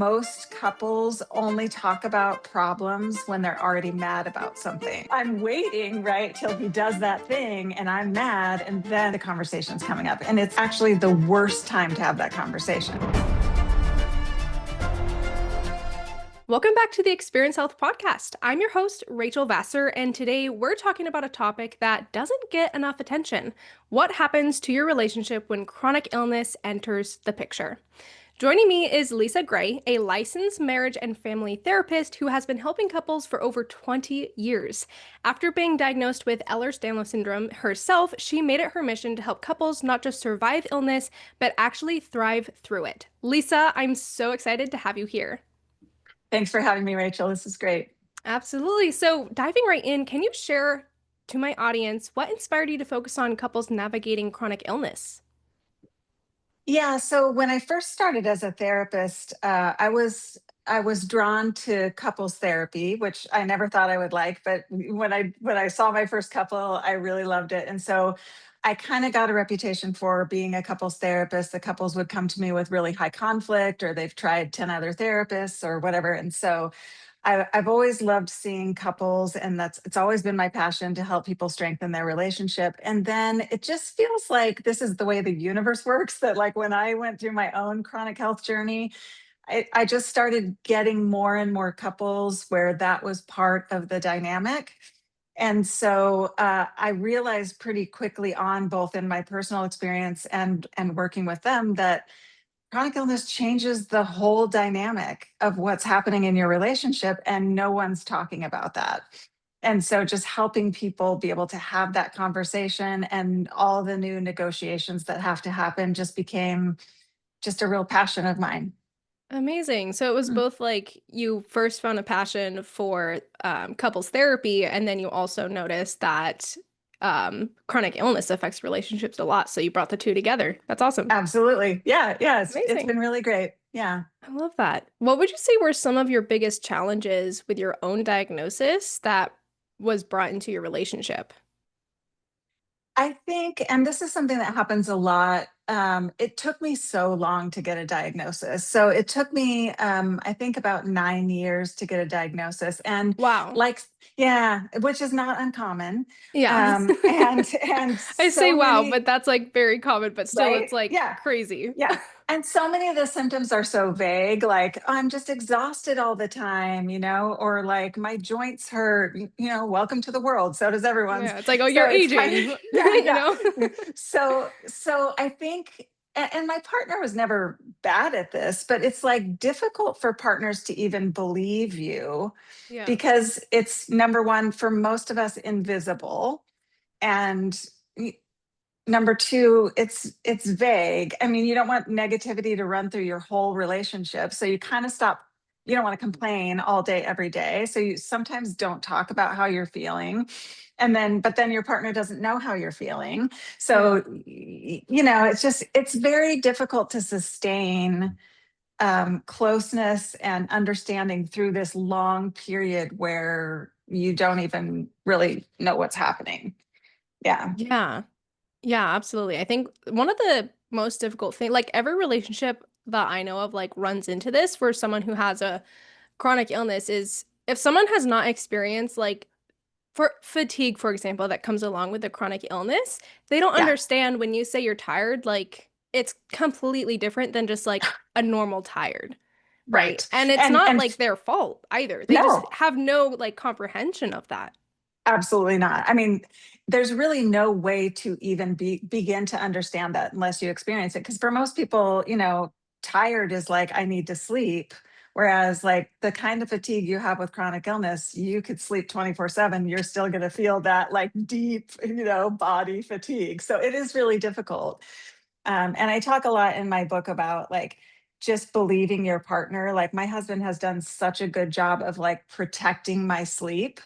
most couples only talk about problems when they're already mad about something. I'm waiting, right, till he does that thing and I'm mad, and then the conversation's coming up. And it's actually the worst time to have that conversation. Welcome back to the Experience Health Podcast. I'm your host, Rachel Vassar, and today we're talking about a topic that doesn't get enough attention. What happens to your relationship when chronic illness enters the picture? Joining me is Lisa Gray, a licensed marriage and family therapist who has been helping couples for over 20 years. After being diagnosed with Ehlers-Danlos syndrome herself, she made it her mission to help couples not just survive illness, but actually thrive through it. Lisa, I'm so excited to have you here. Thanks for having me, Rachel. This is great. Absolutely. So, diving right in, can you share to my audience what inspired you to focus on couples navigating chronic illness? Yeah, so when I first started as a therapist, I was drawn to couples therapy, which I never thought I would like, but when I saw my first couple, I really loved it. And so I kind of got a reputation for being a couples therapist. The couples would come to me with really high conflict, or they've tried 10 other therapists or whatever. And so I've always loved seeing couples, and it's always been my passion to help people strengthen their relationship. And then it just feels like this is the way the universe works. That like when I went through my own chronic health journey, I just started getting more and more couples where that was part of the dynamic. And so I realized pretty quickly on, both in my personal experience and working with them, that chronic illness changes the whole dynamic of what's happening in your relationship, and no one's talking about that. And so just helping people be able to have that conversation and all the new negotiations that have to happen just became just a real passion of mine. Amazing. So it was Mm. both like you first found a passion for couples therapy, and then you also noticed that chronic illness affects relationships a lot. So you brought the two together. That's awesome. Absolutely. Yeah, yeah, it's Amazing. been really great. Yeah. I love that. What would you say were some of your biggest challenges with your own diagnosis that was brought into your relationship? I think, and this is something that happens a lot. It took me so long to get a diagnosis. So it took me, I think, about 9 years to get a diagnosis, and Wow. like, yeah, which is not uncommon. Yeah. And I say so wow, many, but that's like very common, but still right? it's like Yeah, crazy. yeah. And so many of the symptoms are so vague, like, "Oh, I'm just exhausted all the time, or like my joints hurt, welcome to the world. So does everyone's. Yeah, it's like, oh, So you're it's kind of, aging, yeah, you yeah. know? So I think, and my partner was never bad at this, but it's like difficult for partners to even believe you, Yeah. because it's, number one, for most of us, invisible. And number two, it's vague. I mean, you don't want negativity to run through your whole relationship. So you kind of stop, you don't want to complain all day, every day. So you sometimes don't talk about how you're feeling. But then your partner doesn't know how you're feeling. Yeah. So, it's very difficult to sustain closeness and understanding through this long period where you don't even really know what's happening. Yeah. Yeah. Yeah, absolutely. I think one of the most difficult thing, like every relationship that I know of, like runs into this for someone who has a chronic illness is if someone has not experienced like for fatigue, for example, that comes along with the chronic illness, they don't Yeah. understand when you say you're tired, like it's completely different than just like a normal tired, right? Right. And it's And not and like their fault either. They just no, have no like comprehension of that. absolutely not. I mean, there's really no way to even begin to understand that unless you experience it. Because for most people, tired is like, I need to sleep. Whereas like the kind of fatigue you have with chronic illness, you could sleep 24/7. You're still going to feel that like deep, body fatigue. So it is really difficult. And I talk a lot in my book about like just believing your partner. Like my husband has done such a good job of like protecting my sleep,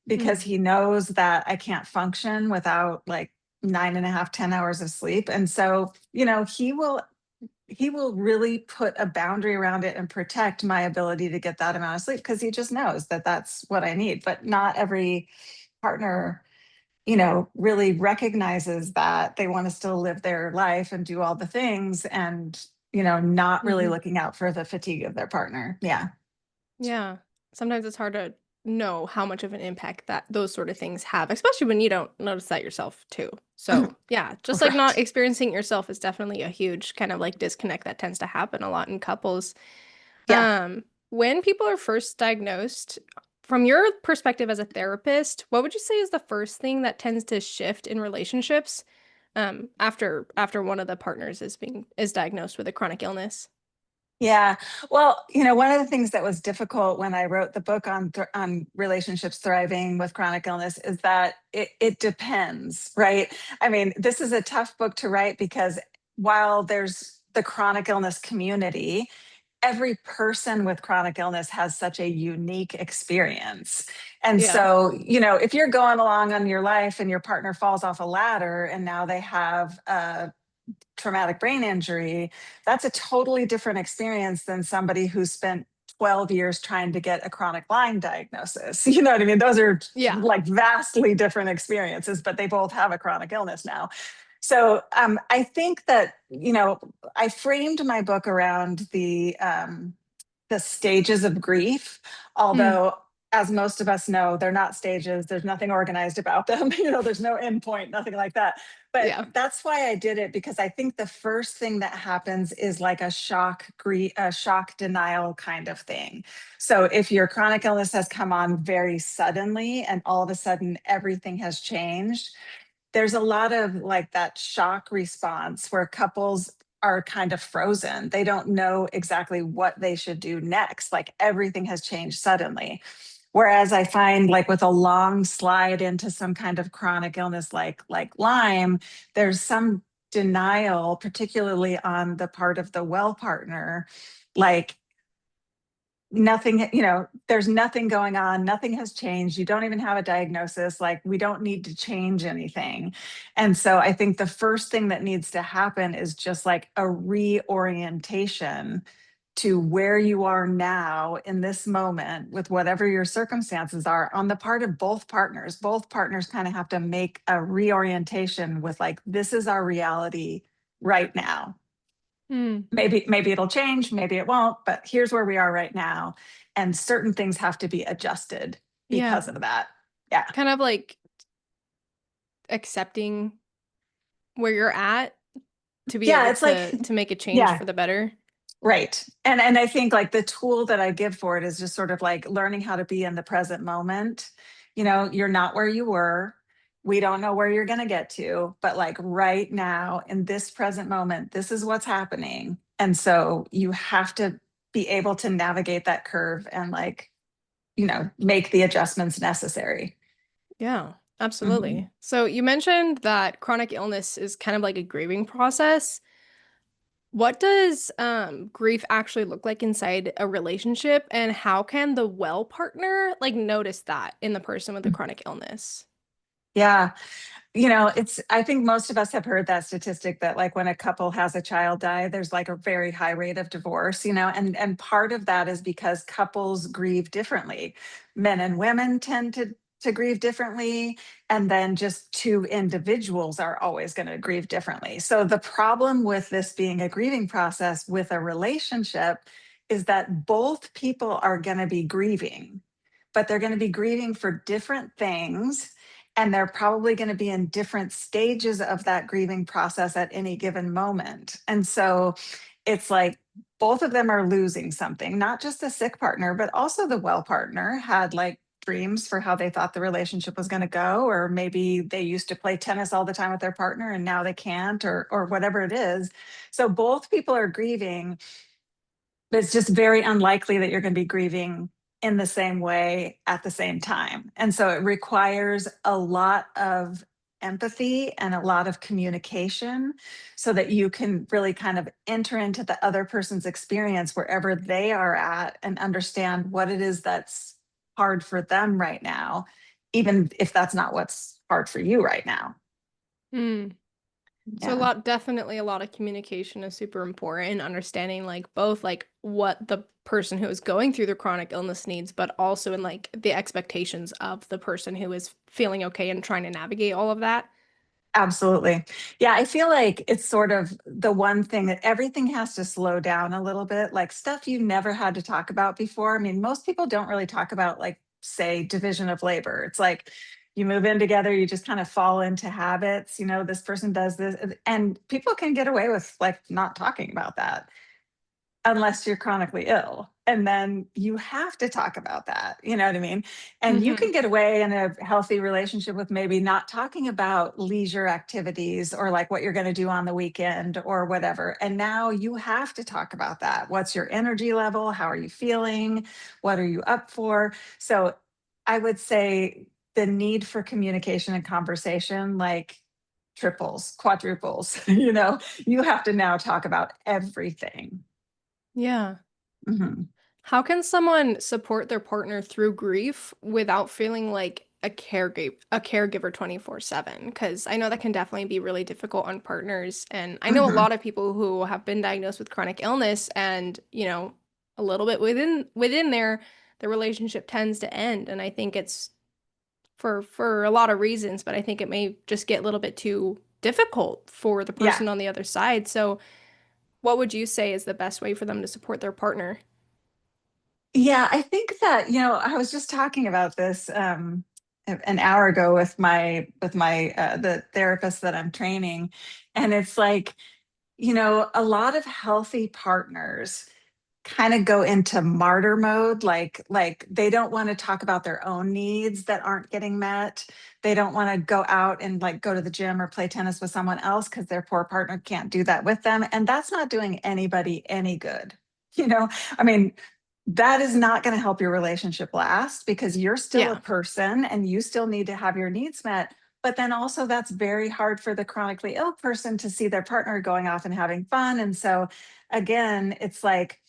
because Mm. he knows that I can't function without like 9.5, 10 hours of sleep. And so, he will really put a boundary around it and protect my ability to get that amount of sleep, because he just knows that that's what I need. But not every partner, really recognizes that they want to still live their life and do all the things. And not really Hmm. looking out for the fatigue of their partner. Yeah. Yeah. Sometimes it's hard to know how much of an impact that those sort of things have, especially when you don't notice that yourself too. So, yeah, just like not Right. experiencing it yourself is definitely a huge kind of like disconnect that tends to happen a lot in couples. Yeah. When people are first diagnosed, from your perspective as a therapist, what would you say is the first thing that tends to shift in relationships after one of the partners is diagnosed with a chronic illness? Yeah. Well, one of the things that was difficult when I wrote the book on relationships thriving with chronic illness is that it depends, right? I mean, this is a tough book to write because while there's the chronic illness community, every person with chronic illness has such a unique experience. And Yeah. so, if you're going along on your life and your partner falls off a ladder and now they have a traumatic brain injury, that's a totally different experience than somebody who spent 12 years trying to get a chronic Lyme diagnosis. You know what I mean? Those are Yeah. like vastly different experiences, but they both have a chronic illness now. So I think that, I framed my book around the stages of grief, Mm, although as most of us know, they're not stages. There's nothing organized about them. There's no endpoint, nothing like that. But yeah. that's why I did it, because I think the first thing that happens is like a shock denial kind of thing. So if your chronic illness has come on very suddenly and all of a sudden everything has changed, there's a lot of like that shock response where couples are kind of frozen. They don't know exactly what they should do next. Like everything has changed suddenly. Whereas I find like with a long slide into some kind of chronic illness like Lyme, there's some denial, particularly on the part of the well partner, like nothing, there's nothing going on, nothing has changed, you don't even have a diagnosis, like we don't need to change anything. And so I think the first thing that needs to happen is just like a reorientation to where you are now in this moment with whatever your circumstances are on the part of both partners kind of have to make a reorientation with like, this is our reality right now. Mm, Maybe it'll change, maybe it won't, but here's where we are right now. And certain things have to be adjusted yeah. because of that. Yeah. Kind of like accepting where you're at to be Yeah, able it's like, to make a change yeah, for the better. right. And I think like the tool that I give for it is just sort of like learning how to be in the present moment. You're not where you were. We don't know where you're going to get to, but like right now in this present moment, this is what's happening. And so you have to be able to navigate that curve and like, make the adjustments necessary. Yeah, Mhm. absolutely. So you mentioned that chronic illness is kind of like a grieving process. What does grief actually look like inside a relationship, and how can the well partner like notice that in the person with the chronic illness? Yeah. I think most of us have heard that statistic that like when a couple has a child die, there's like a very high rate of divorce, and part of that is because couples grieve differently. Men and women tend to grieve differently, and then just two individuals are always going to grieve differently. So the problem with this being a grieving process with a relationship is that both people are going to be grieving, but they're going to be grieving for different things, and they're probably going to be in different stages of that grieving process at any given moment. And so it's like both of them are losing something, not just the sick partner, but also the well partner had like dreams for how they thought the relationship was going to go, or maybe they used to play tennis all the time with their partner and now they can't, or whatever it is. So both people are grieving, but it's just very unlikely that you're going to be grieving in the same way at the same time. And so it requires a lot of empathy and a lot of communication so that you can really kind of enter into the other person's experience wherever they are at and understand what it is that's hard for them right now, even if that's not what's hard for you right now. Hmm. So Yeah. definitely a lot of communication is super important, understanding like both like what the person who is going through the chronic illness needs, but also in like the expectations of the person who is feeling okay and trying to navigate all of that. Absolutely. Yeah, I feel like it's sort of the one thing that everything has to slow down a little bit, like stuff you never had to talk about before. I mean, most people don't really talk about, like, say, division of labor. It's like you move in together, you just kind of fall into habits. This person does this, and people can get away with like not talking about that unless you're chronically ill. And then you have to talk about that. You know what I mean? And you Hmm. can get away in a healthy relationship with maybe not talking about leisure activities or like what you're going to do on the weekend or whatever. And now you have to talk about that. What's your energy level? How are you feeling? What are you up for? So I would say the need for communication and conversation, like, triples, quadruples. You have to now talk about everything. Yeah. Mhm. How can someone support their partner through grief without feeling like a caregiver 24/7? Because I know that can definitely be really difficult on partners. And I know a Mhm. lot of people who have been diagnosed with chronic illness and, a little bit within there, the relationship tends to end. And I think it's for a lot of reasons, but I think it may just get a little bit too difficult for the Yeah. person on the other side. So, what would you say is the best way for them to support their partner? Yeah, I think that, I was just talking about this an hour ago with my the therapist that I'm training. And it's like, a lot of healthy partners kind of go into martyr mode, like they don't want to talk about their own needs that aren't getting met. They don't want to go out and like go to the gym or play tennis with someone else because their poor partner can't do that with them, and that's not doing anybody any good. you know I mean, that is not going to help your relationship last, because you're still a Yeah. person and you still need to have your needs met. But then also, that's very hard for the chronically ill person to see their partner going off and having fun. And so, again, it's like,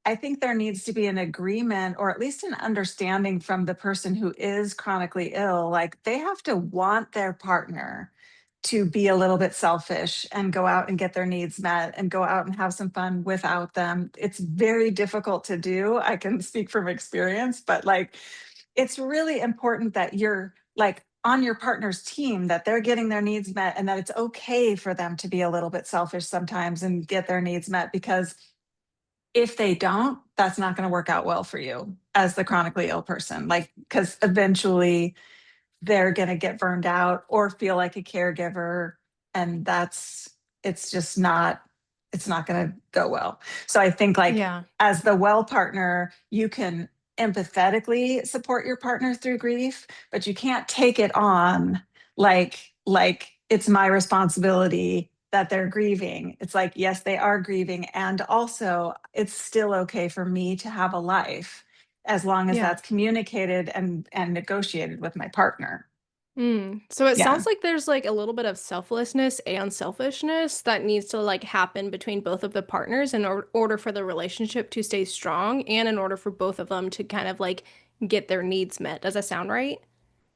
I think there needs to be an agreement, or at least an understanding from the person who is chronically ill. Like, they have to want their partner to be a little bit selfish and go out and get their needs met and go out and have some fun without them. It's very difficult to do. I can speak from experience, but like, it's really important that you're like on your partner's team, that they're getting their needs met, and that it's okay for them to be a little bit selfish sometimes and get their needs met, because if they don't, that's not going to work out well for you as the chronically ill person. Like, because eventually they're going to get burned out or feel like a caregiver, and it's just not it's not going to go well. So I think, like, Yeah. as the well partner, you can empathetically support your partner through grief, but you can't take it on like it's my responsibility that they're grieving. It's like, yes, they are grieving, and also it's still okay for me to have a life, as long as Yeah. that's communicated and negotiated with my partner. So it Yeah. sounds like there's like a little bit of selflessness and selfishness that needs to like happen between both of the partners in order for the relationship to stay strong and in order for both of them to kind of like get their needs met. Does that sound right?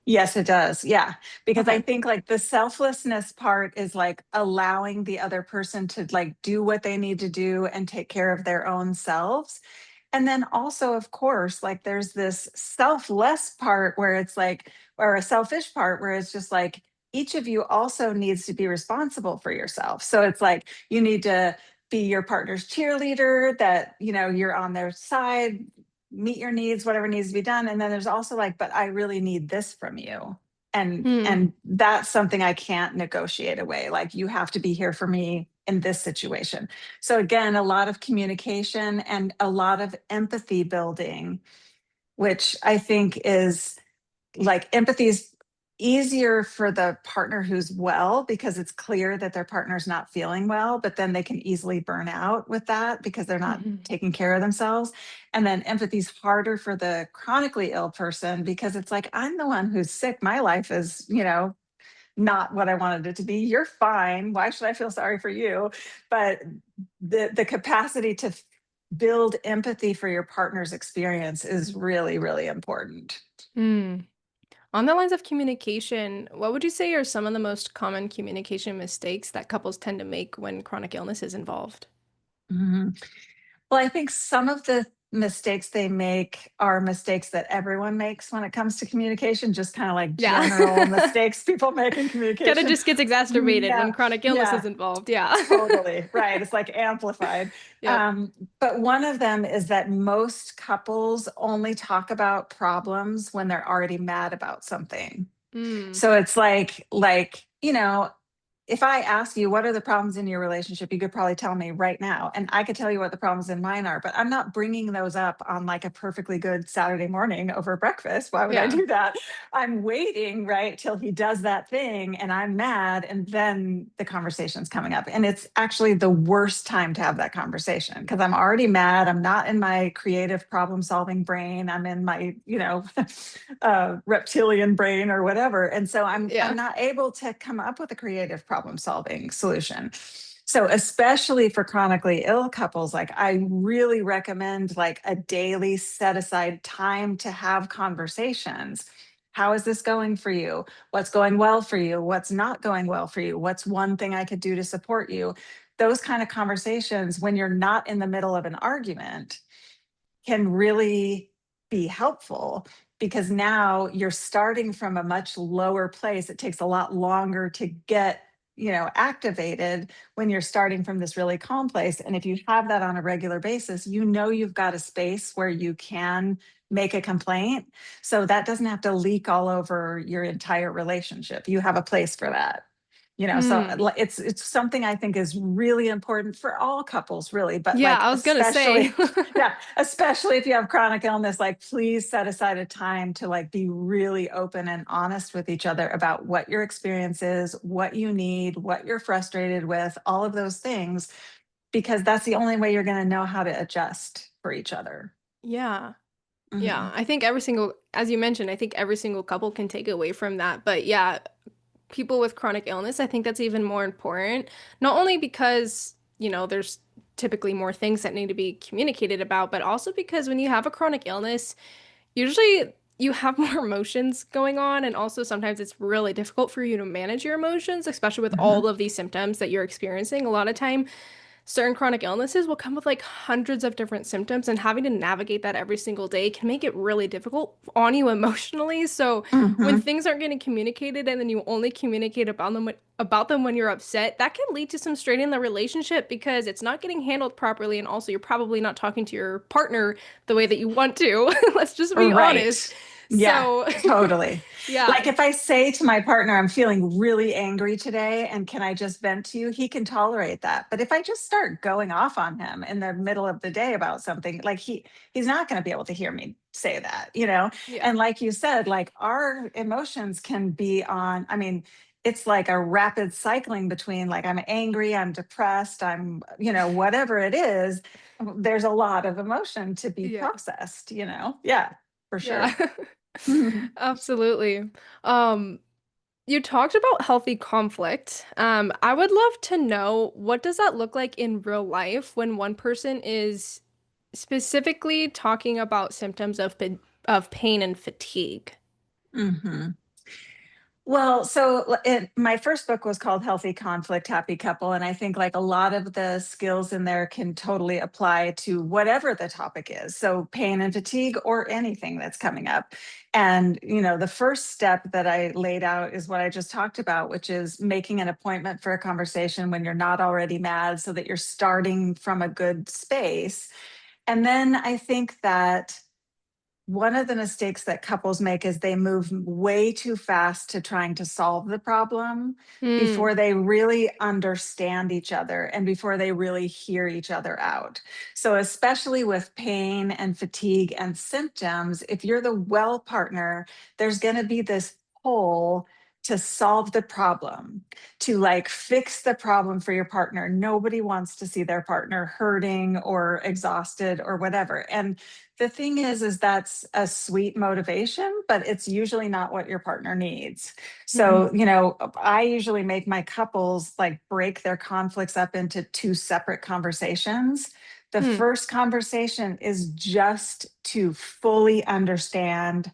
Yes, it does. Yeah. Because I Okay. think like the selflessness part is like allowing the other person to like do what they need to do and take care of their own selves. And then also, of course, like there's this selfless part where it's like, or a selfish part where it's just like, each of you also needs to be responsible for yourself. So it's like you need to be your partner's cheerleader, that, you're on their side, meet your needs, whatever needs to be done. And then there's also like, but I really need this from you. And Hmm. and that's something I can't negotiate away. Like, you have to be here for me in this situation. So again, a lot of communication and a lot of empathy building, which I think is like, empathy is easier for the partner who's well, because it's clear that their partner's not feeling well, but then they can easily burn out with that because they're not Hmm. taking care of themselves. And then empathy is harder for the chronically ill person, because it's like, I'm the one who's sick. My life is, not what I wanted it to be. You're fine. Why should I feel sorry for you? But the capacity to build empathy for your partner's experience is really, really important. Hmm. On the lines of communication, what would you say are some of the most common communication mistakes that couples tend to make when chronic illness is involved? Mhm. Well, I think some of mistakes they make are mistakes that everyone makes when it comes to communication, just kind of like Yeah. general mistakes people make in Kind of communication. just gets exacerbated when Yeah, chronic illness is yeah, involved. Yeah. totally. Right. It's like amplified. Yep. But one of them is that most couples only talk about problems when they're already mad about something. Mm. So it's if I ask you what are the problems in your relationship, you could probably tell me right now, and I could tell you what the problems in mine are, but I'm not bringing those up on like a perfectly good Saturday morning over breakfast. Why would I Yeah. do that? I'm waiting, right, till he does that thing and I'm mad, and then the conversation's coming up. And it's actually the worst time to have that conversation because I'm already mad. I'm not in my creative problem solving brain. I'm in my, reptilian brain or whatever. And so I'm Yeah. not able to come up with a creative problem solving solution. So especially for chronically ill couples, like I really recommend like a daily set aside time to have conversations. How is this going for you? What's going well for you? What's not going well for you? What's one thing I could do to support you? Those kind of conversations when you're not in the middle of an argument can really be helpful because now you're starting from a much lower place. It takes a lot longer to get, activated when you're starting from this really calm place. And if you have that on a regular basis, you've got a space where you can make a complaint. So that doesn't have to leak all over your entire relationship. You have a place for that. So Mm. it's something I think is really important for all couples, really, but Yeah, like I was gonna say. especially, yeah, especially if you have chronic illness, like please set aside a time to like be really open and honest with each other about what your experience is, what you need, what you're frustrated with, all of those things, because that's the only way you're going to know how to adjust for each other. Yeah. Mhm. Yeah. I think every single, as you mentioned, I think every single couple can take away from that. But yeah, people with chronic illness, I think that's even more important. Not only because, there's typically more things that need to be communicated about, but also because when you have a chronic illness, usually you have more emotions going on. And also sometimes it's really difficult for you to manage your emotions, especially with Mhm. all of these symptoms that you're experiencing. A lot of time certain chronic illnesses will come with like hundreds of different symptoms, and having to navigate that every single day can make it really difficult on you emotionally. So when Mhm. things aren't getting communicated and then you only communicate about them when you're upset, that can lead to some strain in the relationship because it's not getting handled properly, and also you're probably not talking to your partner the way that you want to. Let's just be honest. Right. Yeah, So totally. yeah. Like if I say to my partner, I'm feeling really angry today and can I just vent to you? He can tolerate that. But if I just start going off on him in the middle of the day about something, like he's not going to be able to hear me say that. Yeah. And like you said, like our emotions can be on, I mean, it's like a rapid cycling between like I'm angry, I'm depressed, I'm, whatever it is, there's a lot of emotion to be Yeah. processed. Yeah, for Yeah. sure. Mhm. Absolutely. Um, You talked about healthy conflict. I would love to know, what does that look like in real life when one person is specifically talking about symptoms of pain and fatigue? Mhm. Well, so my first book was called Healthy Conflict, Happy Couple. And I think like a lot of the skills in there can totally apply to whatever the topic is. So pain and fatigue or anything that's coming up. And, the first step that I laid out is what I just talked about, which is making an appointment for a conversation when you're not already mad so that you're starting from a good space. And then I think that one of the mistakes that couples make is they move way too fast to trying to solve the problem Hmm. before they really understand each other and before they really hear each other out. So, especially with pain and fatigue and symptoms, if you're the well partner, there's going to be this pull to solve the problem, to like fix the problem for your partner. Nobody wants to see their partner hurting or exhausted or whatever. And the thing is that's a sweet motivation, but it's usually not what your partner needs. Hmm. So, I usually make my couples like break their conflicts up into two separate conversations. The Hmm. first conversation is just to fully understand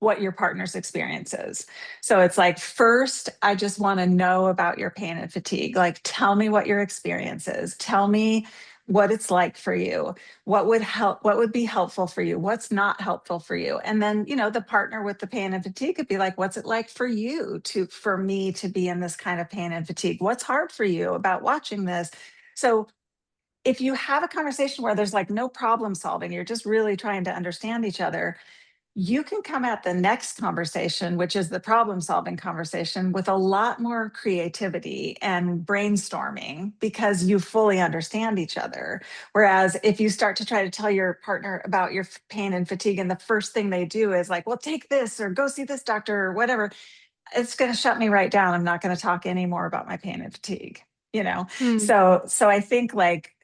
what your partner's experience is. So it's like, first, I just want to know about your pain and fatigue. Like, tell me what your experience is. Tell me what it's like for you, what would help, what would be helpful for you, what's not helpful for you. And then, the partner with the pain and fatigue could be like, what's it like for you to, for me to be in this kind of pain and fatigue? What's hard for you about watching this? So if you have a conversation where there's like no problem solving, you're just really trying to understand each other, you can come at the next conversation, which is the problem solving conversation, with a lot more creativity and brainstorming because you fully understand each other. Whereas if you start to try to tell your partner about your pain and fatigue, and the first thing they do is like, well, take this or go see this doctor or whatever, it's going to shut me right down. I'm not going to talk anymore about my pain and fatigue. Hmm. So I think like,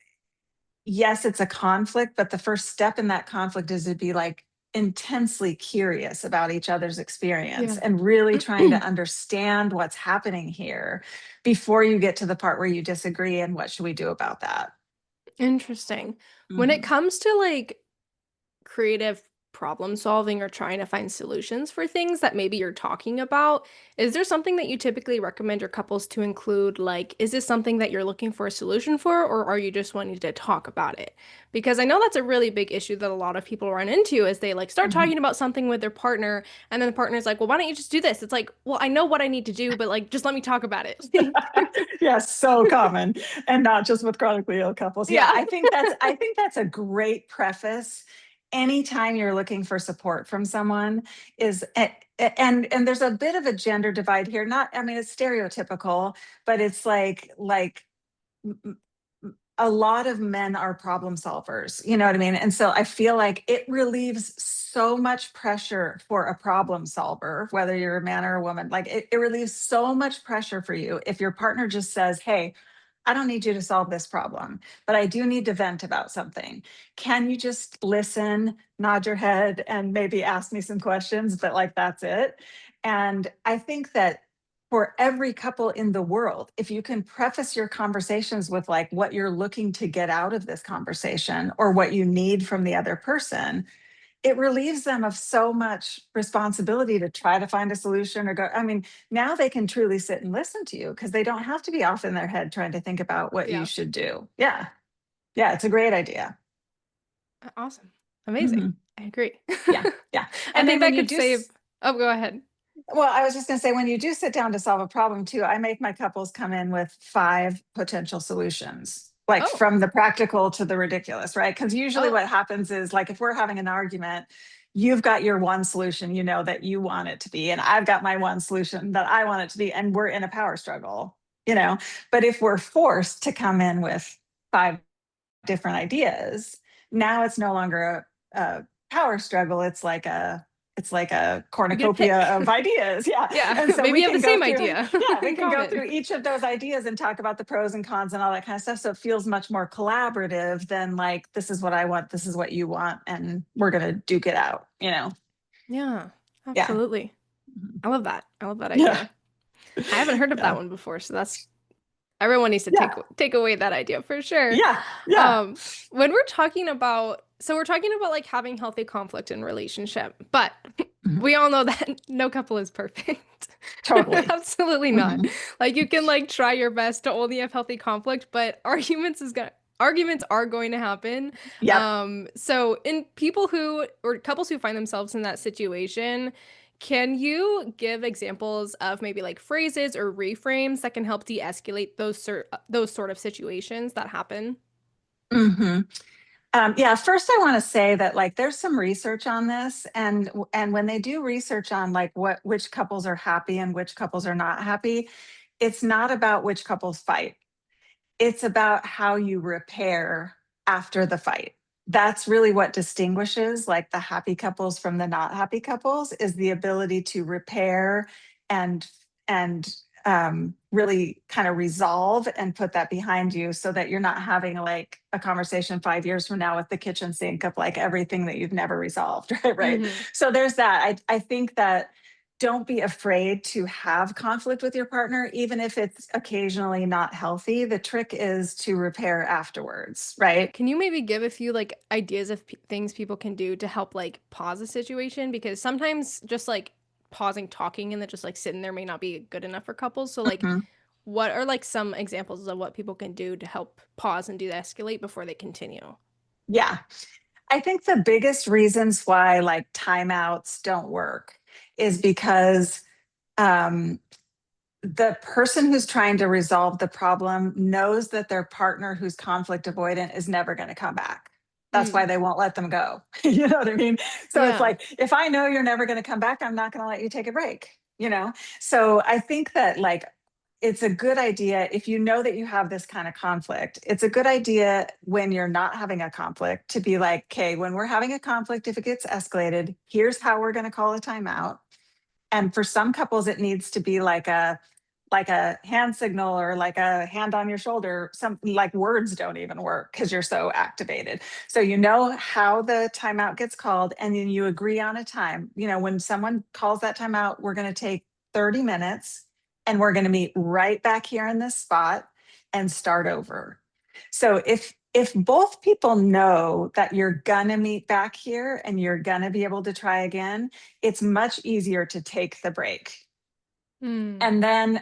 yes, it's a conflict, but the first step in that conflict is to be like intensely curious about each other's experience Yeah. and really trying to understand what's happening here before you get to the part where you disagree and what should we do about that. Interesting. When it Mhm. comes to like creative problem solving or trying to find solutions for things that maybe you're talking about, is there something that you typically recommend your couples to include? Like, is this something that you're looking for a solution for, or are you just wanting to talk about it? Because I know that's a really big issue that a lot of people run into is they like start Mhm. talking about something with their partner, and then the partner's like, well, why don't you just do this? It's like, well, I know what I need to do, but like, just let me talk about it. Yes, so common, and not just with chronically ill couples. Yeah, Yeah. I think that's a great preface. Anytime you're looking for support from someone is and there's a bit of a gender divide here. Not, I mean, it's stereotypical, but it's like a lot of men are problem solvers, you know what I mean? And so I feel like it relieves so much pressure for a problem solver, whether you're a man or a woman. Like it relieves so much pressure for you if your partner just says, hey, I don't need you to solve this problem, but I do need to vent about something. Can you just listen, nod your head, and maybe ask me some questions? But like, that's it. And I think that for every couple in the world, if you can preface your conversations with like what you're looking to get out of this conversation or what you need from the other person, it relieves them of so much responsibility to try to find a solution or go. I mean, now they can truly sit and listen to you because they don't have to be off in their head trying to think about what you Yeah. should do. Yeah. Yeah. It's a great idea. Awesome. Amazing. Mhm. I agree. Yeah. Yeah. I And then think when that you could do, save. Oh, go ahead. well, I was just going to say, when you do sit down to solve a problem too, I make my couples come in with 5 potential solutions, like Oh, from the practical to the ridiculous, right? Because usually oh, what happens is like if we're having an argument, you've got your one solution, that you want it to be, and I've got my one solution that I want it to be, and we're in a power struggle, you know. But if we're forced to come in with 5 different ideas, now it's no longer a power struggle. It's like a you get to cornucopia pick. of ideas. Yeah. Yeah, And so maybe we you have the can go same through, idea yeah, we in can go common. through each of those ideas and talk about the pros and cons and all that kind of stuff. So it feels much more collaborative than like, this is what I want, this is what you want, and we're going to duke it out. Yeah, Yeah. absolutely. Mhm. I love that. I love that Yeah. idea. I haven't heard of that Yeah. one before, so that's everyone needs to Yeah. take away that idea for sure. Yeah. Yeah. Um, when we're talking about, so we're talking about like having healthy conflict in relationship, but Mhm. we all know that no couple is perfect. Totally. Absolutely not. Mhm. Like you can like try your best to only have healthy conflict, but arguments are going to happen. Yep. So in people who or couples who find themselves in that situation, can you give examples of maybe like phrases or reframes that can help de-escalate those sort of situations that happen? hmm yeah, first I want to say that like there's some research on this, and when they do research on like which couples are happy and which couples are not happy, it's not about which couples fight. It's about how you repair after the fight. That's really what distinguishes like the happy couples from the not happy couples, is the ability to repair and really kind of resolve and put that behind you so that you're not having like a conversation 5 years from now with the kitchen sink of like everything that you've never resolved. Right. Hmm. So there's that. I think that don't be afraid to have conflict with your partner, even if it's occasionally not healthy. The trick is to repair afterwards, right? Can you maybe give a few like ideas of things people can do to help like pause a situation? Because sometimes just like pausing talking and then just like sitting there may not be good enough for couples. So like Mhm. what are like some examples of what people can do to help pause and de-escalate before they continue? Yeah. I think the biggest reasons why like timeouts don't work is because um, the person who's trying to resolve the problem knows that their partner who's conflict avoidant is never going to come back. That's why Mm, they won't let them go. You know what I mean? So it's yeah. like, if I know you're never going to come back, I'm not going to let you take a break, you know? So I think that like, it's a good idea if you know that you have this kind of conflict. It's a good idea when you're not having a conflict to be like, okay, when we're having a conflict, if it gets escalated, here's how we're going to call a timeout. And for some couples, it needs to be like a hand signal or like a hand on your shoulder. Some like words don't even work because you're so activated. So you know how the timeout gets called, and then you agree on a time. You know, when someone calls that timeout, we're going to take 30 minutes and we're going to meet right back here in this spot and start over. So if both people know that you're gonna meet back here and you're gonna be able to try again, it's much easier to take the break. Mm, And then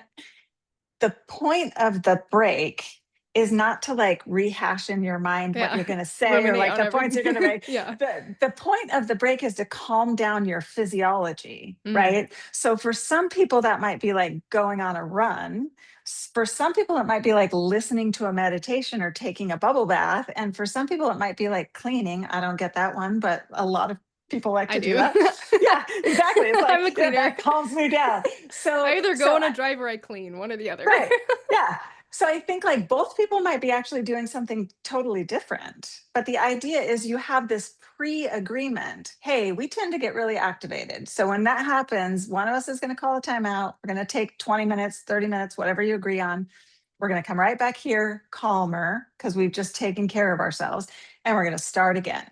the point of the break is not to like rehash in your mind what yeah. you're going to say or Ruminate like on the points you're going to everything. make. Yeah. The point of the break is to calm down your physiology, Mm, right? So for some people that might be like going on a run. For some people it might be like listening to a meditation or taking a bubble bath, and for some people it might be like cleaning. I don't get that one, but a lot of people like I to do do. that. Yeah, exactly. It's I'm like, a yeah, cleaner. that calms me down. I So either go so on a drive or I clean, one or the other. right. Yeah. So I think like both people might be actually doing something totally different. But the idea is you have this pre agreement. Hey, we tend to get really activated. So when that happens, one of us is going to call a timeout. We're going to take 20 minutes, 30 minutes, whatever you agree on. We're going to come right back here calmer because we've just taken care of ourselves, and we're going to start again.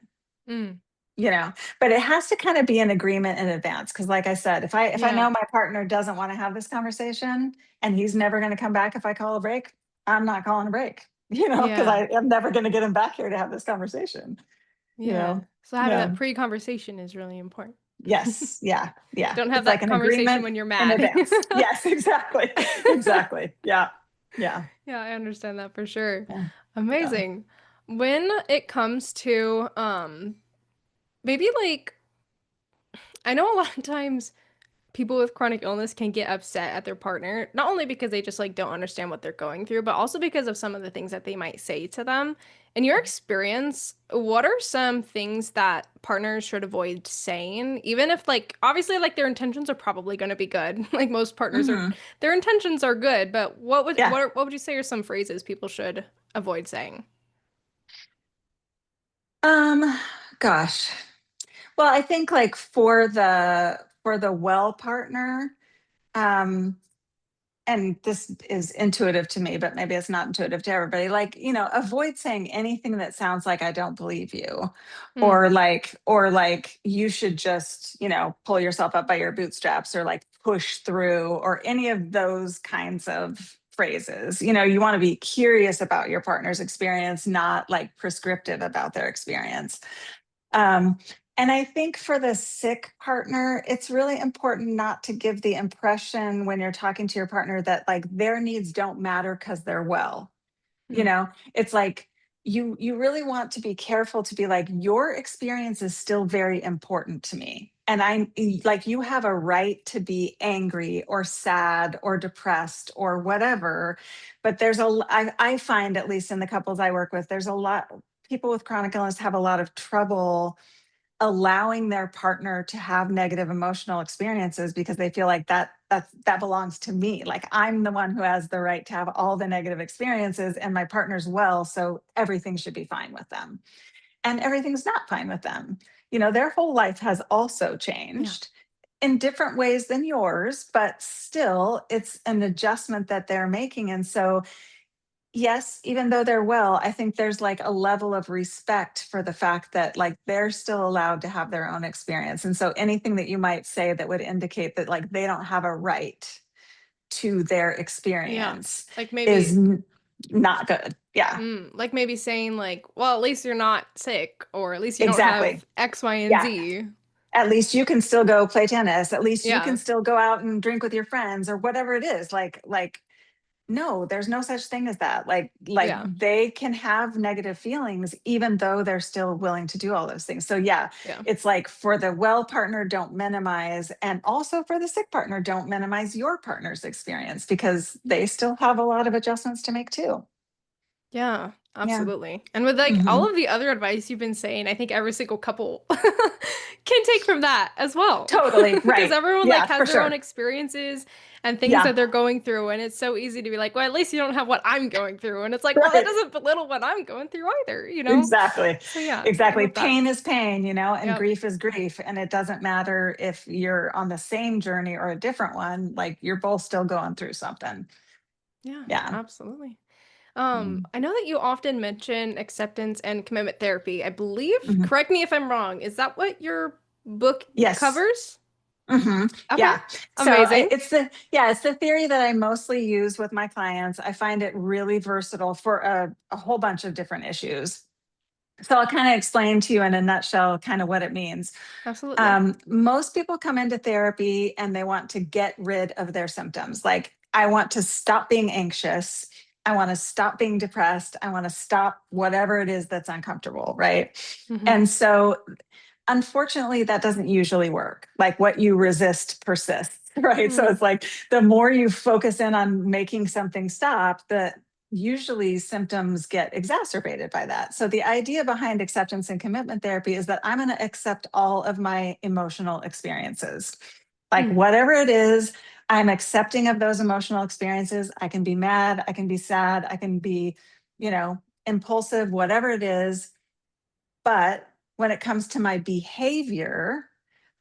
Mm, You know, but it has to kind of be an agreement in advance, because like I said, if I yeah. know my partner doesn't want to have this conversation and he's never going to come back if I call a break, I'm not calling a break. You know, because Yeah. I am never going to get him back here to have this conversation. You Yeah. know. So having Yeah. that pre-conversation is really important. Yes. Yeah. Yeah. Don't have It's like that an conversation agreement when you're in mad. advance. Yes, exactly. Exactly. Yeah. Yeah. Yeah, I understand that for sure. Yeah. Yeah. Amazing. When it comes to maybe like I know a lot of times people with chronic illness can get upset at their partner, not only because they just like don't understand what they're going through, but also because of some of the things that they might say to them. In your experience, what are some things that partners should avoid saying, even if like obviously like their intentions are probably going to be good. Like most partners are Hmm. their intentions are good, but Yeah. what would you say are some phrases people should avoid saying? Um, gosh. Well, I think like for the well partner, um, and this is intuitive to me, but maybe it's not intuitive to everybody. Like, you know, avoid saying anything that sounds like I don't believe you, Mm, or like you should just, you know, pull yourself up by your bootstraps, or like push through, or any of those kinds of phrases. You know, you want to be curious about your partner's experience, not like prescriptive about their experience. Um, and I think for the sick partner, it's really important not to give the impression when you're talking to your partner that like their needs don't matter because they're well. You mm, know, it's like you really want to be careful to be like, your experience is still very important to me. And like, you have a right to be angry or sad or depressed or whatever. But I find, at least in the couples I work with, there's a lot, people with chronic illness have a lot of trouble allowing their partner to have negative emotional experiences because they feel like that belongs to me. Like, I'm the one who has the right to have all the negative experiences, and my partner's well, so everything should be fine with them. And everything's not fine with them. You know, their whole life has also yeah. changed in different ways than yours, but still it's an adjustment that they're making. And so, yes, even though they're well, I think there's like a level of respect for the fact that like they're still allowed to have their own experience. And so anything that you might say that would indicate that like they don't have a right to their Yeah. experience Like is maybe not good. Yeah, like maybe saying like, well, at least you're not sick, or at least you don't exactly. have X, Y, and Yeah. Z. At least you can still go play tennis. At least you can Yeah. still go out and drink with your friends, or whatever it is. Like no, there's no such thing as that. Like Yeah. they can have negative feelings even though they're still willing to do all those things. So yeah, Yeah. it's like for the well partner, don't minimize, and also for the sick partner, don't minimize your partner's experience because they still have a lot of adjustments to make too. Yeah, Yeah. absolutely. And with like Hmm. all of the other advice you've been saying, I think every single couple can take from that as well. Totally. Because Right. everyone like Yeah, has for their own sure. experiences and things Yeah. that they're going through. And it's so easy to be like, well, at least you don't have what I'm going through. And it's like, well, that Right. doesn't belittle what I'm going through either, you know? Exactly. So yeah, I Exactly. love that. Pain is pain, and Yep. grief is grief. And it doesn't matter if you're on the same journey or a different one, like you're both still going through something. Yeah, Yeah. absolutely. Mm. I know that you often mention acceptance and commitment therapy. I believe, Mhm. correct me if I'm wrong, is that what your book Yes. covers? Okay. Yeah. So Amazing. it's the theory that I mostly use with my clients. I find it really versatile for a whole bunch of different issues. So I'll kind of explain to you in a nutshell kind of what it means. Absolutely. Most people come into therapy and they want to get rid of their symptoms. Like, I want to stop being anxious. I want to stop being depressed. I want to stop whatever it is that's uncomfortable. Right. Hmm. And so, unfortunately, that doesn't usually work. Like, what you resist persists. Right. So Mm, it's like the more you focus in on making something stop, the usually symptoms get exacerbated by that. So the idea behind acceptance and commitment therapy is that I'm going to accept all of my emotional experiences. Like, mm, whatever it is, I'm accepting of those emotional experiences. I can be mad, I can be sad, I can be, impulsive, whatever it is. But when it comes to my behavior,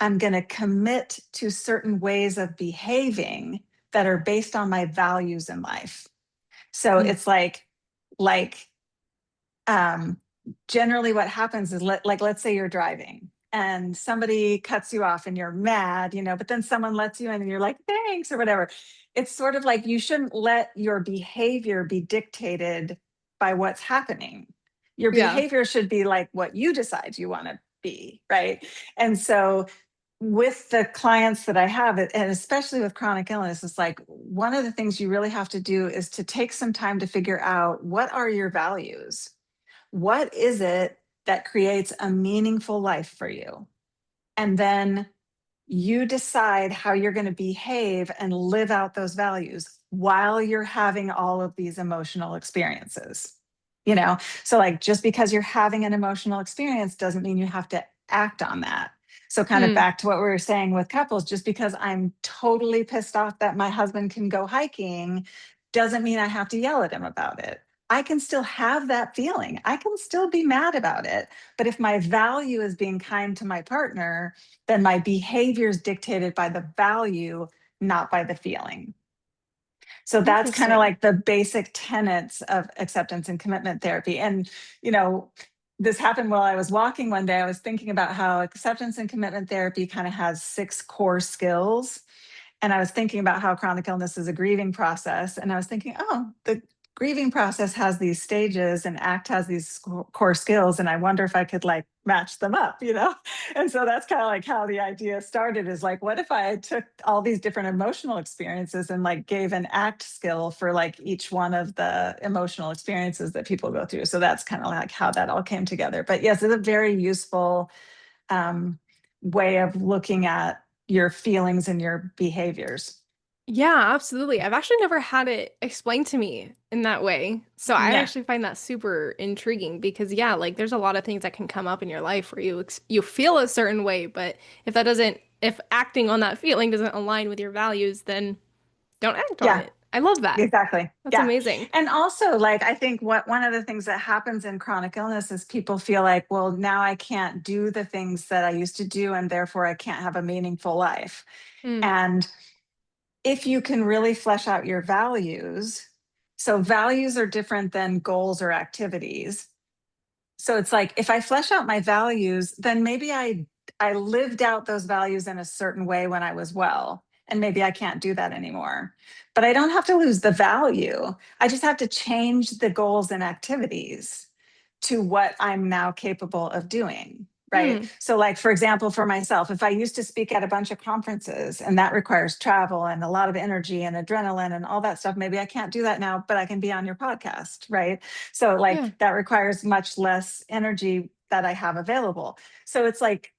I'm going to commit to certain ways of behaving that are based on my values in life. So mm. it's like um, generally what happens is like let's say you're driving and somebody cuts you off and you're mad, but then someone lets you in and you're like thanks or whatever. It's sort of like you shouldn't let your behavior be dictated by what's happening. Your Yeah. behavior should be like what you decide you want to be, right? And so with the clients that I have, and especially with chronic illness, it's like one of the things you really have to do is to take some time to figure out what are your values? What is it that creates a meaningful life for you? And then you decide how you're going to behave and live out those values while you're having all of these emotional experiences. You know, so like just because you're having an emotional experience doesn't mean you have to act on that. So, kind of Mm, back to what we were saying with couples, just because I'm totally pissed off that my husband can go hiking doesn't mean I have to yell at him about it. I can still have that feeling. I can still be mad about it. But if my value is being kind to my partner, then my behavior is dictated by the value, not by the feeling. So that's kind of interesting. like the basic tenets of acceptance and commitment therapy. And, you know, this happened while I was walking one day. I was thinking about how acceptance and commitment therapy kind of has 6 core skills. And I was thinking about how chronic illness is a grieving process. And I was thinking, oh, the grieving process has these stages and ACT has these core skills. And I wonder if I could like match them up? And so that's kind of like how the idea started is like, what if I took all these different emotional experiences and like gave an ACT skill for like each one of the emotional experiences that people go through? So that's kind of like how that all came together. But yes, it's a very useful um, way of looking at your feelings and your behaviors. Yeah, absolutely. I've actually never had it explained to me in that way. So I Yeah. actually find that super intriguing because yeah, like there's a lot of things that can come up in your life where you feel a certain way, but if acting on that feeling doesn't align with your values, then don't act on Yeah, it. I love that. exactly. That's Yeah. amazing. And also, like, I think what one of the things that happens in chronic illness is people feel like, well, now I can't do the things that I used to do, and therefore I can't have a meaningful life. Mm, And if you can really flesh out your values, so values are different than goals or activities. So it's like if I flesh out my values, then maybe I lived out those values in a certain way when I was well, and maybe I can't do that anymore. But I don't have to lose the value. I just have to change the goals and activities to what I'm now capable of doing. right? Mm. So, like, for example, for myself, if I used to speak at a bunch of conferences and that requires travel and a lot of energy and adrenaline and all that stuff, maybe I can't do that now, but I can be on your podcast, right? So, like, Yeah. that requires much less energy that I have available. So, it's like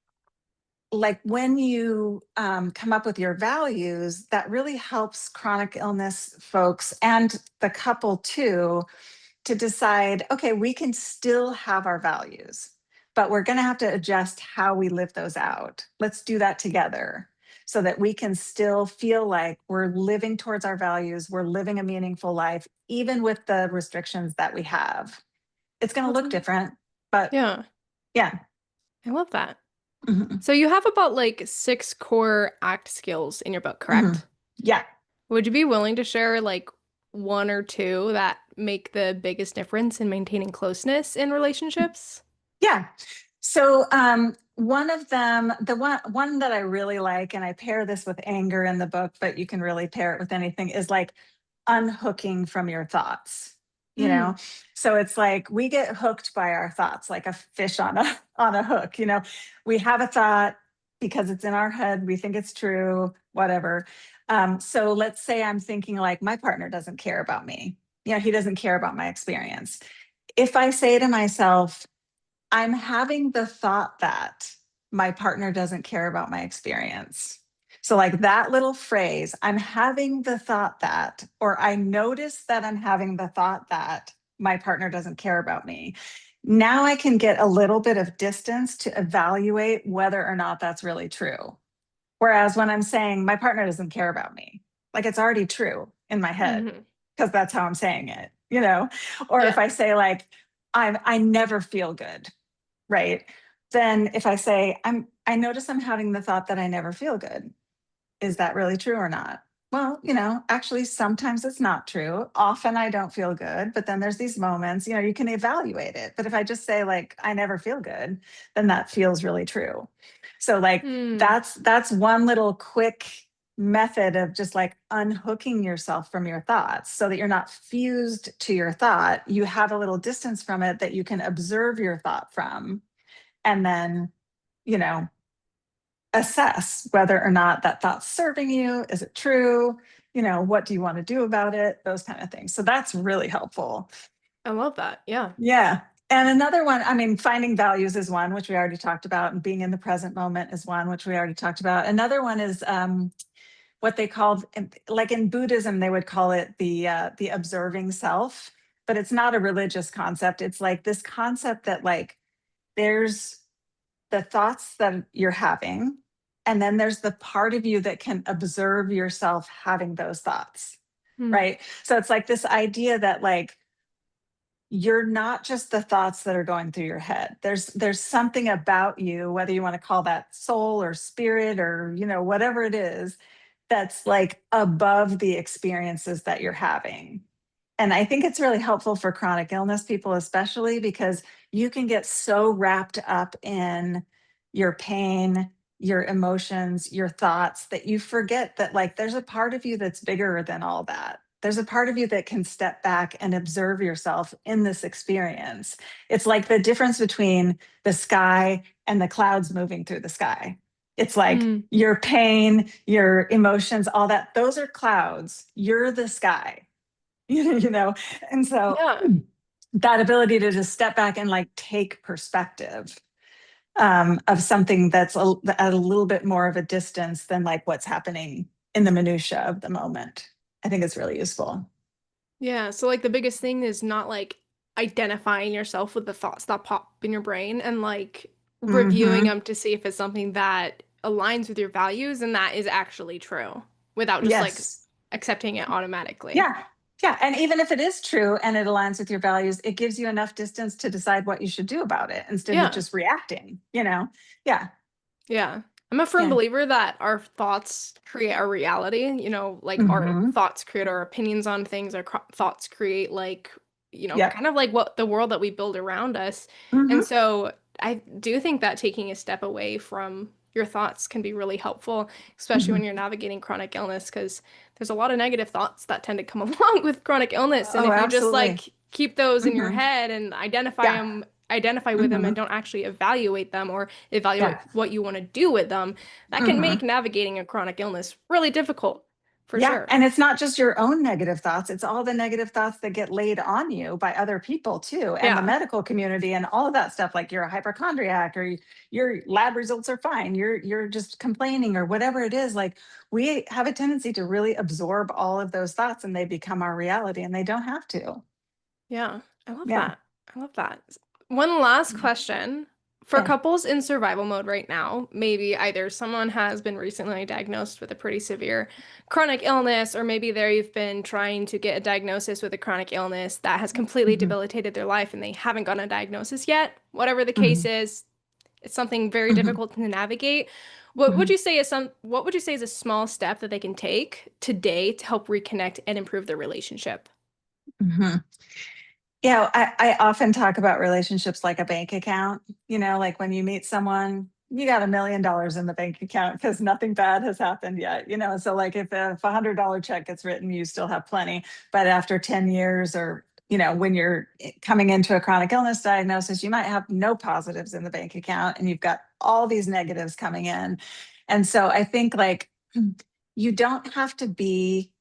when you come up with your values, that really helps chronic illness folks and the couple too to decide, okay, we can still have our values, but we're going to have to adjust how we live those out. Let's do that together so that we can still feel like we're living towards our values, we're living a meaningful life, even with the restrictions that we have. It's going to That's look amazing. different, but Yeah. yeah. I love that. Mhm, So you have about like 6 core ACT skills in your book, mhm. correct? Yeah. Would you be willing to share like one or two that make the biggest difference in maintaining closeness in relationships? Yeah. So one of them, the one that I really like, and I pair this with anger in the book, but you can really pair it with anything, is like unhooking from your thoughts. You Mm. know, so it's like we get hooked by our thoughts, like a fish on a on a hook. We have a thought because it's in our head, we think it's true, whatever. So let's say I'm thinking like my partner doesn't care about me. He doesn't care about my experience. If I say to myself, I'm having the thought that my partner doesn't care about my experience. So, like that little phrase, I'm having the thought that, or I notice that I'm having the thought that my partner doesn't care about me. Now I can get a little bit of distance to evaluate whether or not that's really true. Whereas when I'm saying my partner doesn't care about me, like it's already true in my head Hmm. because that's how I'm saying it. Or if Yeah. I say like, I never feel good, right? Then if I say, I notice I'm having the thought that I never feel good. Is that really true or not? Well, actually sometimes it's not true. Often I don't feel good, but then there's these moments, you can evaluate it. But if I just say like I never feel good, then that feels really true. So like Mm. that's one little quick method of just like unhooking yourself from your thoughts so that you're not fused to your thought. You have a little distance from it that you can observe your thought from and then, you know, assess whether or not that thought's serving you. Is it true? What do you want to do about it? Those kind of things. So that's really helpful. I love that. Yeah. Yeah. And another one, I mean, finding values is one, which we already talked about, and being in the present moment is one, which we already talked about. Another one is what they called, like in Buddhism, they would call it the observing self, but it's not a religious concept. It's like this concept that like there's the thoughts that you're having, and then there's the part of you that can observe yourself having those thoughts, Mm. right? So it's like this idea that like you're not just the thoughts that are going through your head. There's something about you, whether you want to call that soul or spirit or whatever it is, that's like above the experiences that you're having. And I think it's really helpful for chronic illness people, especially because you can get so wrapped up in your pain, your emotions, your thoughts that you forget that, like, there's a part of you that's bigger than all that. There's a part of you that can step back and observe yourself in this experience. It's like the difference between the sky and the clouds moving through the sky. It's like Mm. your pain, your emotions, all that, those are clouds. You're the sky. you know and so Yeah. that ability to just step back and like take perspective of something that's at a little bit more of a distance than like what's happening in the minutia of the moment, I think it's really useful. Yeah. So like the biggest thing is not like identifying yourself with the thoughts that pop in your brain and like reviewing Hmm. them to see if it's something that aligns with your values and that is actually true without just like Yes. accepting it automatically. Yeah. Yeah, and even if it is true and it aligns with your values, it gives you enough distance to decide what you should do about it instead of Yeah. just reacting. Yeah. Yeah. I'm a firm Yeah. believer that our thoughts create our reality. Like our Hmm. thoughts create our opinions on things, our thoughts create like, Yep. kind of like what the world that we build around us. And Hmm. so I do think that taking a step away from your thoughts can be really helpful, especially when Hmm. you're navigating chronic illness, because there's a lot of negative thoughts that tend to come along with chronic illness. And Oh, if you just absolutely. like keep those in your Hmm. head and identify Yeah. them identify with them and don't actually evaluate them or evaluate Yeah. what you want to do with them, that can make hmm navigating a chronic illness really difficult, for Yeah. sure. And it's not just your own negative thoughts, it's all the negative thoughts that get laid on you by other people too, and the Yeah. medical community and all of that stuff. Like you're a hypochondriac or your lab results are fine. You're just complaining or whatever it is. Like we have a tendency to really absorb all of those thoughts and they become our reality and they don't have to. Yeah, I love Yeah. that. I love that. One last question. For Yeah. couples in survival mode right now, maybe either someone has been recently diagnosed with a pretty severe chronic illness, or maybe they've been trying to get a diagnosis with a chronic illness that has completely hmm debilitated their life and they haven't gotten a diagnosis yet. Whatever the case hmm is, it's something very hmm difficult to navigate. hmm What would you say is a small step that they can take today to help reconnect and improve their relationship? hmm Yeah, I often talk about relationships like a bank account. Like when you meet someone, you got $1 million in the bank account because nothing bad has happened yet. So like if $100 check gets written, you still have plenty. But after 10 years or when you're coming into a chronic illness diagnosis, you might have no positives in the bank account and you've got all these negatives coming in. And so I think like you don't have to be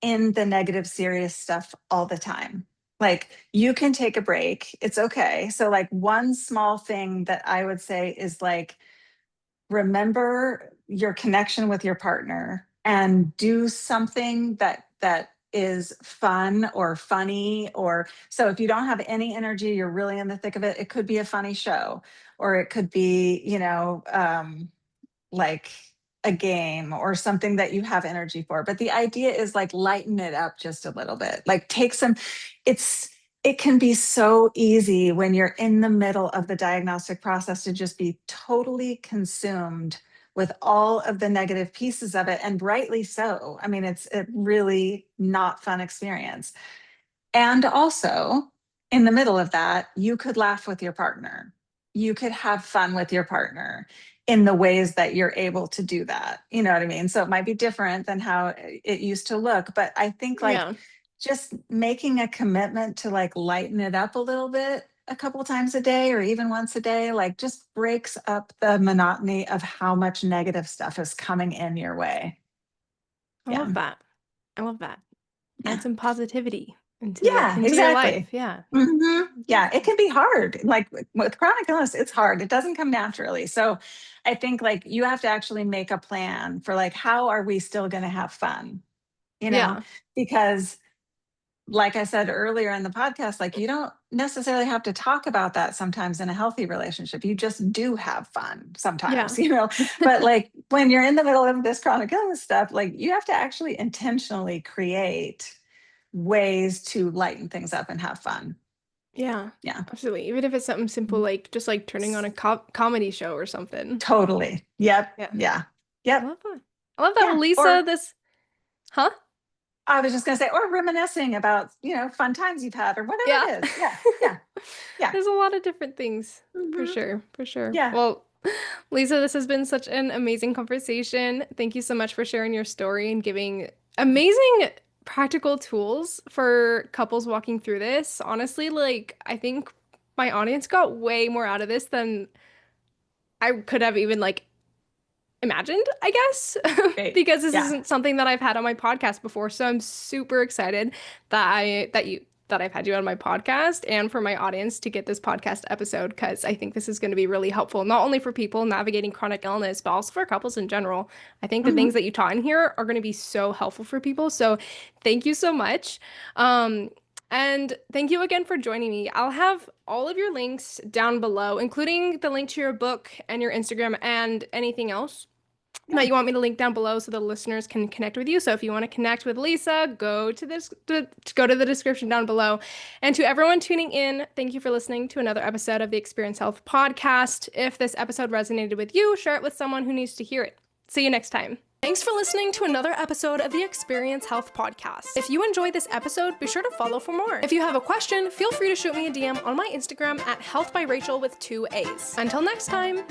in the negative, serious stuff all the time. Like you can take a break. It's okay. So, like, one small thing that I would say is like, remember your connection with your partner and do something that is fun or funny. Or so if you don't have any energy, you're really in the thick of it, it could be a funny show, or it could be, like a game or something that you have energy for. But the idea is like lighten it up just a little bit. Like take some, it's it can be so easy when you're in the middle of the diagnostic process to just be totally consumed with all of the negative pieces of it. And rightly so. I mean, it's a really not fun experience. And also, in the middle of that, you could laugh with your partner. You could have fun with your partner in the ways that you're able to do that. You know what I mean? So it might be different than how it used to look, but I think like Yeah. just making a commitment to like lighten it up a little bit a couple times a day or even once a day, like just breaks up the monotony of how much negative stuff is coming in your way. I Yeah. love that. I love that. Add Yeah. some positivity Yeah, into your life. exactly. Yeah. Yeah, it can be hard. Like with chronic illness, it's hard. It doesn't come naturally. So I think like you have to actually make a plan for like, how are we still going to have fun? You know, Yeah. because like I said earlier in the podcast, like you don't necessarily have to talk about that sometimes in a healthy relationship. You just do have fun sometimes, Yeah. But like when you're in the middle of this chronic illness stuff, like you have to actually intentionally create ways to lighten things up and have fun. Yeah. Yeah. Absolutely. Even if it's something simple like just like turning on a comedy show or something. Totally. Yep. Yeah. Yeah. I Yep. love that. I love that. Yeah. Well, Lisa, Or this, huh? I was just going to say, or reminiscing about, fun times you've had or whatever Yeah. it is. Yeah. Yeah. Yeah. There's a lot of different things for hmm sure. For sure. Yeah. Well, Lisa, this has been such an amazing conversation. Thank you so much for sharing your story and giving amazing practical tools for couples walking through this. Honestly, like, I think my audience got way more out of this than I could have even like imagined, I guess, Great. because this Yeah. isn't something that I've had on my podcast before. So I'm super excited that I've had you on my podcast and for my audience to get this podcast episode because I think this is going to be really helpful, not only for people navigating chronic illness, but also for couples in general. I think the hmm things that you taught in here are going to be so helpful for people. So thank you so much. And thank you again for joining me. I'll have all of your links down below, including the link to your book and your Instagram and anything else that Yeah. you want me to link down below so the listeners can connect with you. So if you want to connect with Lisa, go to the description down below. And to everyone tuning in, thank you for listening to another episode of the Experience Health podcast. If this episode resonated with you, share it with someone who needs to hear it. See you next time. Thanks for listening to another episode of the Experience Health podcast. If you enjoyed this episode, be sure to follow for more. If you have a question, feel free to shoot me a DM on my Instagram at healthbyrachel with 2 A's. Until next time.